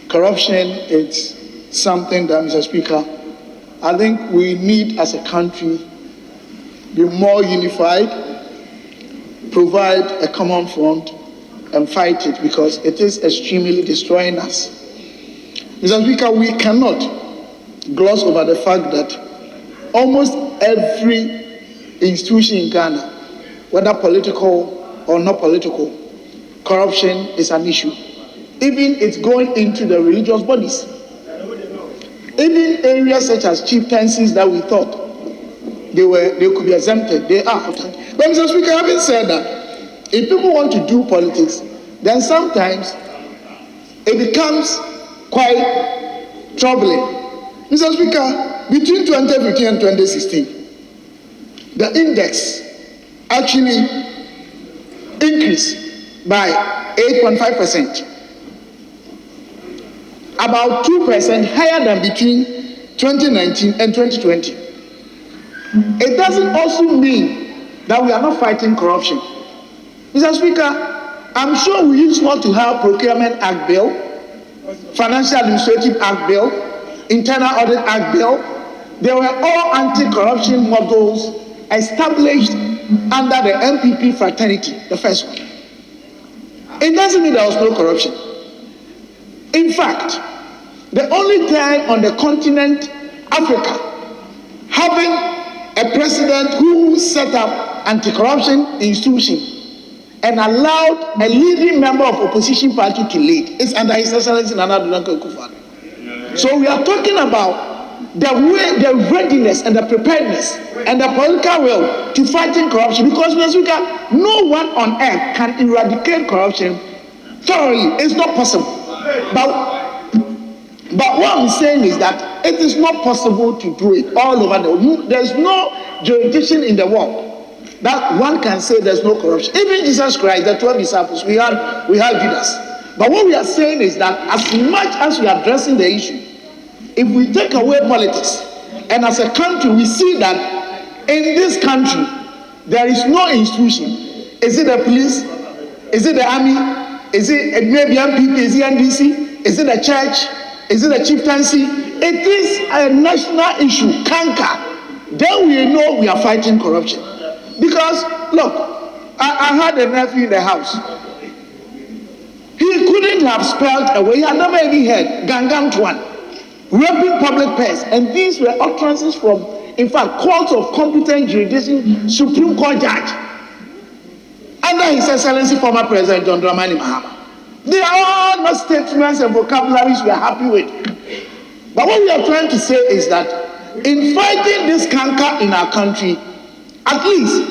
corruption is something that, Mr. Speaker, I think we need as a country be more unified, provide a common front, and fight it because it is extremely destroying us. Mr. Speaker, we cannot gloss over the fact that almost every institution in Ghana, whether political or not political, corruption is an issue. Even it's going into the religious bodies. Even areas such as chieftaincies that we thought they could be exempted, they are. But Mr. Speaker, having said that, if people want to do politics, then sometimes it becomes quite troubling. Mr. Speaker, between 2015 and 2016, the index actually increased by 8.5%, about 2% higher than between 2019 and 2020. It doesn't also mean that we are not fighting corruption. Mr. Speaker, I'm sure we used not to have Procurement Act Bill, Financial Administrative Act Bill, Internal Audit Act Bill. They were all anti-corruption models established under the MPP fraternity, the first one. It doesn't mean there was no corruption. In fact, the only time on the continent, Africa, having a president who set up anti-corruption institution and allowed a leading member of opposition party to lead is under His Excellency Nana Addo Akufo-Addo. So we are talking about the readiness and the preparedness and the political will to fighting corruption, because Mr. Speaker, no one on earth can eradicate corruption thoroughly. It's not possible. But what I'm saying is that it is not possible to do it all over the world. There's no jurisdiction in the world that one can say there's no corruption. Even Jesus Christ, the 12 disciples, we had Judas. But what we are saying is that as much as we are addressing the issue, if we take away politics, and as a country we see that in this country there is no institution. Is it the police? Is it the army? Is it maybe MPP? Is it NDC? Is it the church? Is it the chieftaincy? It is a national issue, canker. Then we know we are fighting corruption. Because, look, I had a nephew in the house. He couldn't have spelled a word. He had never even heard Gangan Tuan, raping public purse. And these were utterances from, in fact, courts of competent jurisdiction, Supreme Court judge, under His Excellency former President John Dramani Mahama. They are all not statements and vocabularies we are happy with. But what we are trying to say is that in fighting this canker in our country, at least,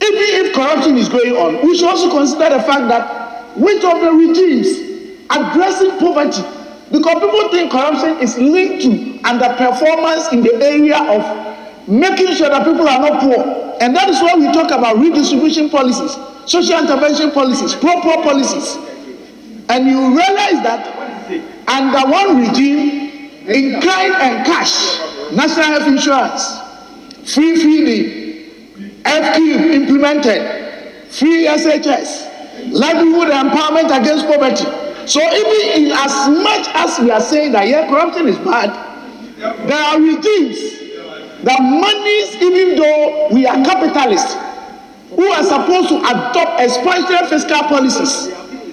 even if corruption is going on, we should also consider the fact that which of the regimes addressing poverty, because people think corruption is linked to underperformance in the area of making sure that people are not poor. And that is why we talk about redistribution policies, social intervention policies, pro-poor policies. And you realize that under one regime, in kind and cash, national health insurance, free feeding, FQ implemented, free SHS, livelihood empowerment against poverty. So even in as much as we are saying that corruption is bad, there are regimes that monies, even though we are capitalists, who are supposed to adopt expansionary fiscal policies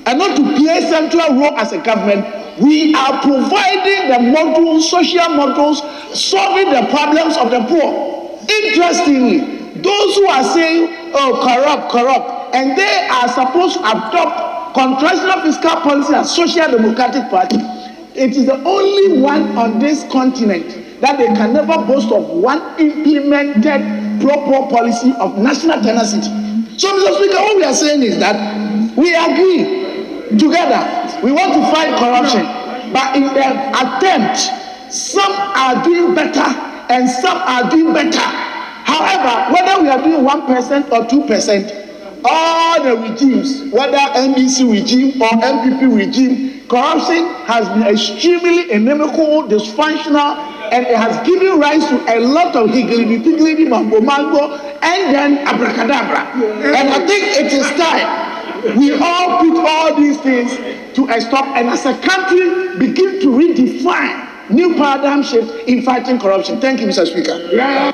and not to play central role as a government, we are providing the models, social models, solving the problems of the poor. Interestingly, those who are saying, oh, corrupt, and they are supposed to adopt contractional fiscal policy as Social Democratic Party, it is the only one on this continent that they can never boast of one implemented proper policy of national tenacity. So, Mr. Speaker, what we are saying is that we agree together, we want to fight corruption, but in the attempt, some are doing better and some are doing better. However, whether we are doing 1% or 2%, all the regimes, whether NDC regime or MPP regime, corruption has been extremely inimical, dysfunctional, and it has given rise to a lot of higgledy-piggledy, mambo-mambo, and then abracadabra. And I think it is time We all put all these things to a stop, and as a country begin to redefine new paradigm shift in fighting corruption. Thank you, Mr. Speaker.